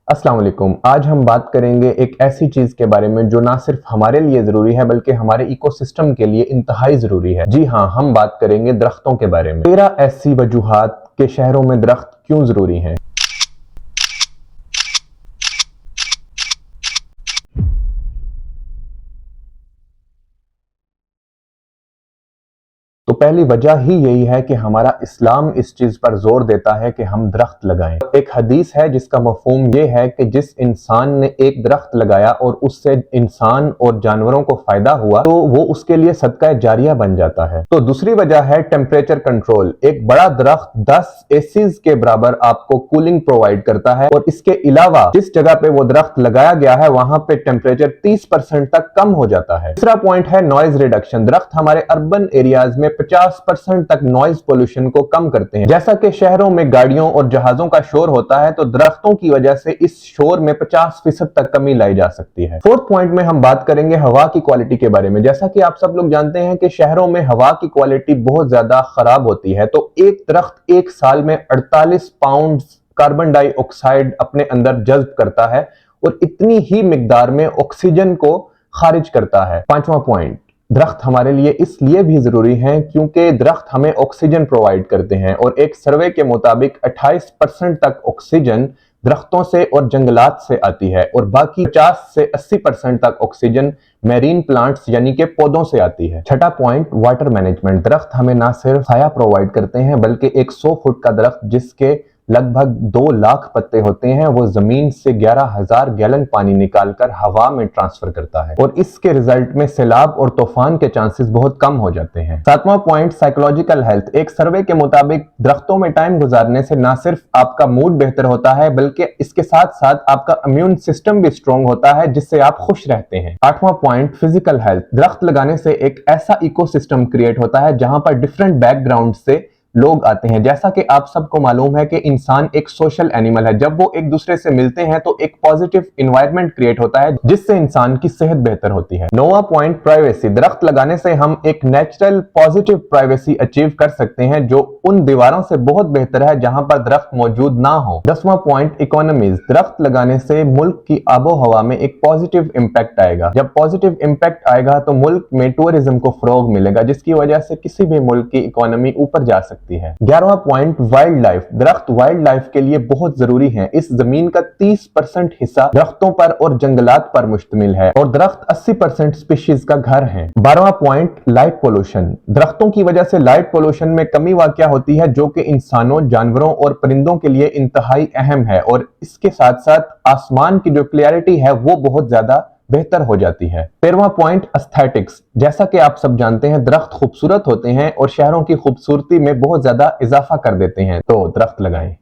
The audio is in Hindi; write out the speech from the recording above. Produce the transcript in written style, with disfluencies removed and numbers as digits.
अस्सलाम वालेकुम। आज हम बात करेंगे एक ऐसी चीज के बारे में जो ना सिर्फ हमारे लिए जरूरी है बल्कि हमारे इकोसिस्टम के लिए इंतहाई जरूरी है। जी हाँ, हम बात करेंगे दरख्तों के बारे में। 13 ऐसी वजूहात के शहरों में दरख्त क्यों जरूरी हैं। तो पहली वजह ही यही है कि हमारा इस्लाम इस चीज पर जोर देता है कि हम दरख्त लगाएं। एक हदीस है जिसका मफहूम ये है कि जिस इंसान ने एक दरख्त लगाया और उससे इंसान और जानवरों को फायदा हुआ तो वो उसके लिए सदका जारिया बन जाता है। तो दूसरी वजह है टेम्परेचर कंट्रोल। एक बड़ा दरख्त 10 एसीज के बराबर आपको कूलिंग प्रोवाइड करता है और इसके अलावा जिस जगह पे वो दरख्त लगाया गया है वहां पे टेम्परेचर 30% तक कम हो जाता है। दूसरा पॉइंट है नॉइज रिडक्शन। दरख्त हमारे अर्बन एरियाज में 50% तक नॉइज पोल्यूशन को कम करते हैं। जैसा कि शहरों में गाड़ियों और जहाजों का शोर होता है तो दरख्तों की वजह से इस शोर में 50% तक कमी लाई जा सकती है। फोर्थ पॉइंट में हम बात करेंगे हवा की क्वालिटी के बारे में। जैसा कि आप सब लोग जानते हैं कि शहरों में हवा की क्वालिटी बहुत ज्यादा खराब होती है। तो एक दरख्त एक साल में 48 पाउंड कार्बन डाइऑक्साइड अपने अंदर जज्ब करता है और इतनी ही मिकदार में ऑक्सीजन को खारिज करता है। पांचवा पॉइंट, दरख्त हमारे लिए इसलिए भी जरूरी हैं क्योंकि दरख्त हमें ऑक्सीजन प्रोवाइड करते हैं और एक सर्वे के मुताबिक 28% तक ऑक्सीजन दरख्तों से और जंगलात से आती है और बाकी 50 से 80% तक ऑक्सीजन मैरीन प्लांट्स यानी कि पौधों से आती है। छठा पॉइंट, वाटर मैनेजमेंट। दरख्त हमें ना सिर्फ छाया प्रोवाइड करते हैं बल्कि एक 100 फुट का दरख्त जिसके लगभग 2 लाख पत्ते होते हैं वो जमीन से 11,000 गैलन पानी निकालकर हवा में ट्रांसफर करता है और इसके रिजल्ट में सैलाब और तूफान के चांसेस बहुत कम हो जाते हैं। सातवां पॉइंट, साइकोलॉजिकल हेल्थ। एक सर्वे के मुताबिक दरख्तों में टाइम गुजारने से ना सिर्फ आपका मूड बेहतर होता है बल्कि इसके साथ साथ आपका इम्यून सिस्टम भी स्ट्रांग होता है जिससे आप खुश रहते हैं। आठवां पॉइंट, फिजिकल हेल्थ। दरख्त लगाने से एक ऐसा इकोसिस्टम क्रिएट होता है जहां पर डिफरेंट बैकग्राउंड से लोग आते हैं। जैसा कि आप सबको मालूम है कि इंसान एक सोशल एनिमल है। जब वो एक दूसरे से मिलते हैं तो एक पॉजिटिव एनवायरनमेंट क्रिएट होता है जिससे इंसान की सेहत बेहतर होती है। नौवां पॉइंट, प्राइवेसी। दरख्त लगाने से हम एक नेचुरल पॉजिटिव प्राइवेसी अचीव कर सकते हैं जो उन दीवारों से बहुत बेहतर है जहां पर दरख्त मौजूद ना हो। 10वां पॉइंट, इकोनॉमीज। दरख्त लगाने से मुल्क की आबो हवा में एक पॉजिटिव इंपैक्ट आएगा। जब पॉजिटिव इंपैक्ट आएगा तो मुल्क में टूरिज्म को फरोग मिलेगा जिसकी वजह से किसी भी मुल्क की इकोनॉमी ऊपर जा सकती है। 11वां पॉइंट, वाइल्ड लाइफ। दरख्त वाइल्ड लाइफ के लिए बहुत जरूरी है। इस जमीन का 30% हिस्सा दरख्तों पर और जंगलात पर मुश्तमिल है और दरख्त 80% स्पीशीज का घर है। 12वां पॉइंट, लाइट पोल्यूशन। दरख्तों की वजह से लाइट पोल्यूशन में कमी वाक़या होती है जो कि इंसानों, जानवरों और परिंदों के लिए इंतहाई अहम है और इसके साथ साथ आसमान की जो क्लियरिटी है वो बहुत ज्यादा बेहतर हो जाती है। 13वां पॉइंट, एस्थेटिक्स। जैसा कि आप सब जानते हैं दरख्त खूबसूरत होते हैं और शहरों की खूबसूरती में बहुत ज्यादा इजाफा कर देते हैं, तो दरख्त लगाएं।